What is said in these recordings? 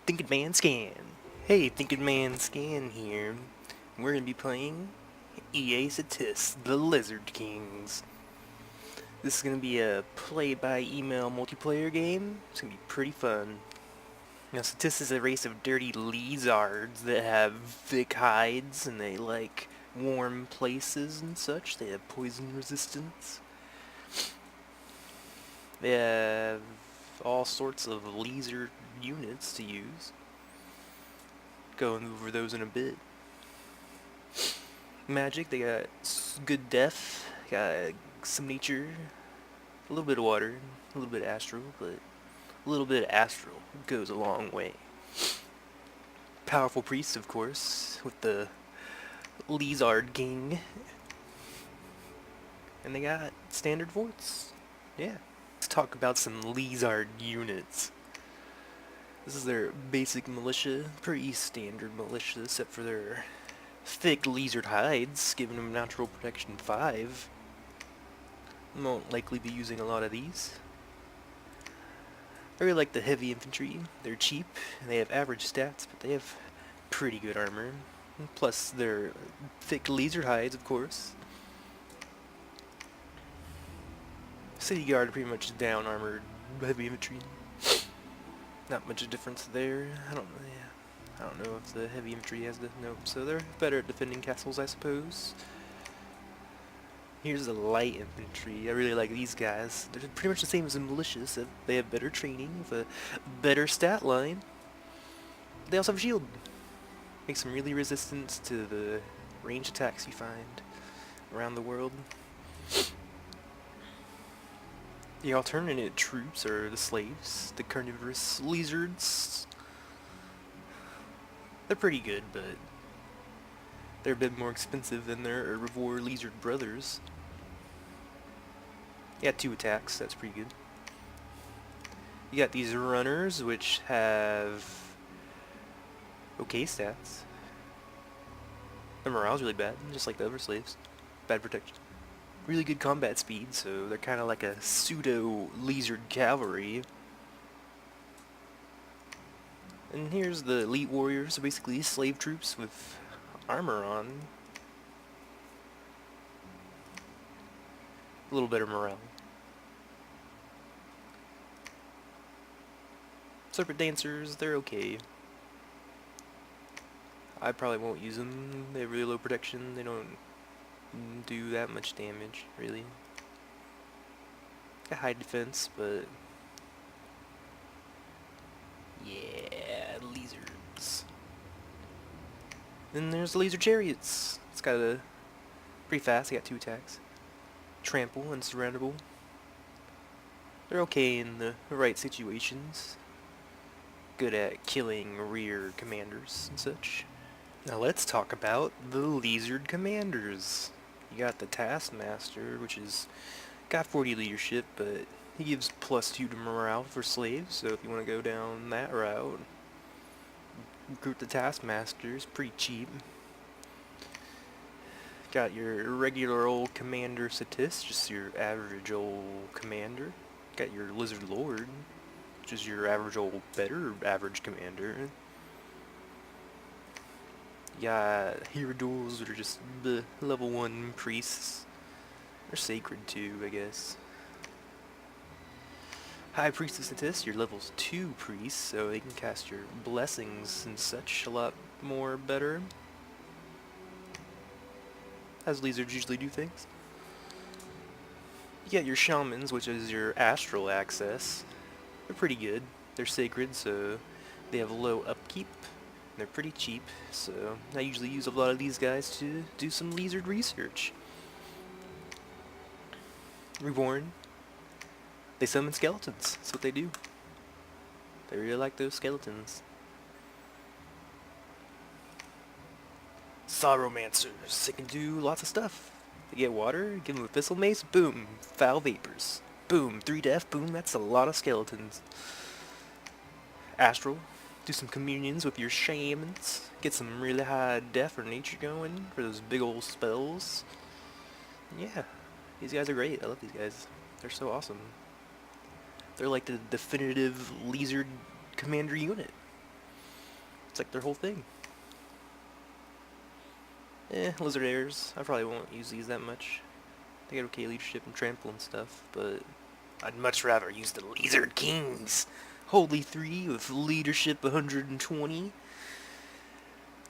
Thinking Man Scan. Hey, Thinking Man Scan here. We're gonna be playing EA Satis, the Lizard Kings. This is gonna be a play-by-email multiplayer game. It's gonna be pretty fun. Now, Satis is a race of dirty lizards that have thick hides and they like warm places and such. They have poison resistance. They have all sorts of laser units to use. Going over those in a bit. Magic, they got good death, got some nature, a little bit of water, a little bit of astral, but a little bit of astral goes a long way. Powerful priests, of course, with the Lizard King. And they got standard forts. Yeah. Let's talk about some Lizard units. This is their basic militia, pretty standard militia, except for their thick lizard hides, giving them natural protection 5. Won't likely be using a lot of these. I really like the heavy infantry. They're cheap, and they have average stats, but they have pretty good armor. Plus their thick lizard hides, of course. City Guard are pretty much down armored heavy infantry. Not much of a difference there. I don't know if the heavy infantry has the nope. So they're better at defending castles, I suppose. Here's the light infantry. I really like these guys. They're pretty much the same as the militia, so they have better training with a better stat line. They also have a shield. Makes them really resistant to the range attacks you find around the world. The alternate troops are the slaves, the carnivorous lizards. They're pretty good, but they're a bit more expensive than their herbivore lizard brothers. Yeah, 2 attacks, that's pretty good. You got these runners, which have okay stats. Their morale's really bad, just like the other slaves. Bad protection. Really good combat speed, so they're kind of like a pseudo lizard cavalry. And here's the elite warriors, so basically slave troops with armor on. A little better morale. Serpent dancers, they're okay. I probably won't use them. They have really low protection. They don't do that much damage, really. Got high defense, but yeah, lizards. Then there's the laser chariots. It's got a pretty fast. They got 2 attacks. Trample and surroundable. They're okay in the right situations. Good at killing rear commanders and such. Now let's talk about the lizard commanders. You got the Taskmaster, which is got 40 leadership, but he gives +2 to morale for slaves, so if you want to go down that route, recruit the Taskmaster. It's pretty cheap. Got your regular old Commander Satis, just your average old commander. Got your Lizard Lord, which is your average old better average commander. You got Hero Duels, which are just the level 1 priests. They're sacred too, I guess. High Priestess Satis, your levels 2 priests, so they can cast your blessings and such a lot more better. As lizards usually do things. You got your Shamans, which is your astral access. They're pretty good. They're sacred, so they have low upkeep. They're pretty cheap, so I usually use a lot of these guys to do some lizard research. Reborn. They summon skeletons. That's what they do. They really like those skeletons. Sorrowmancers. They can do lots of stuff. They get water, give them a Thistle Mace, boom, foul vapors. Boom, 3 death, boom, that's a lot of skeletons. Astral. Do some communions with your shamans. Get some really high death or nature going for those big old spells. Yeah, these guys are great. I love these guys. They're so awesome. They're like the definitive lizard commander unit. It's like their whole thing. Lizard Heirs. I probably won't use these that much. They get okay leadership and trample and stuff, but I'd much rather use the Lizard Kings. Holy 3 with leadership 120.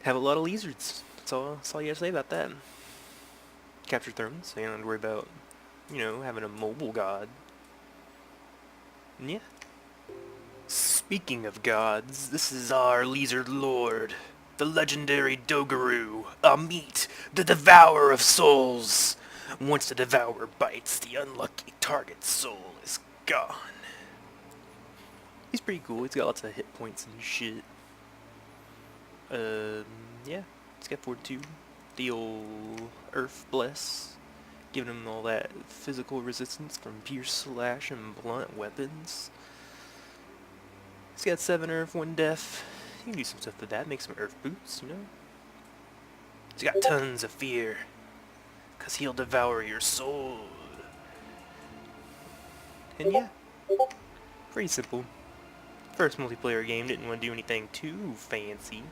Have a lot of lizards. That's all you gotta say about that. Capture Thermans, so you don't have to worry about, having a mobile god. And yeah. Speaking of gods, this is our lizard lord, the legendary Dogaru, Amit, the Devourer of Souls. Once the Devourer bites, the unlucky target's soul is gone. He's pretty cool. He's got lots of hit points and shit. Yeah. He's got Fortitude. The old Earth Bless. Giving him all that physical resistance from Pierce, Slash, and blunt weapons. He's got 7 Earth, 1 Death. You can do some stuff with that. Make some Earth Boots, He's got tons of fear. 'Cause he'll devour your soul. And yeah. Pretty simple. First multiplayer game, didn't want to do anything too fancy.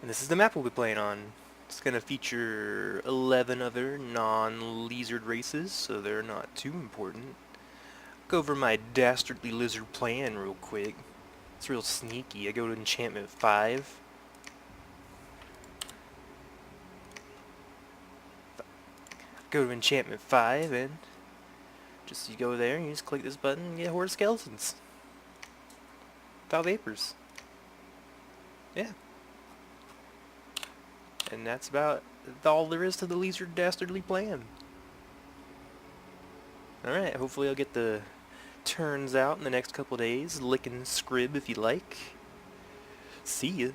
And this is the map we'll be playing on. It's going to feature 11 other non-lizard races, so they're not too important. Go over my dastardly lizard plan real quick. It's real sneaky. I go to Enchantment 5. Go to Enchantment 5 and you go there and you just click this button and get Horde of Skeletons. 5 Vapors. Yeah. And that's about all there is to the Lizard Dastardly plan. Alright, hopefully I'll get the turns out in the next couple days. Lick and Scrib if you like. See ya.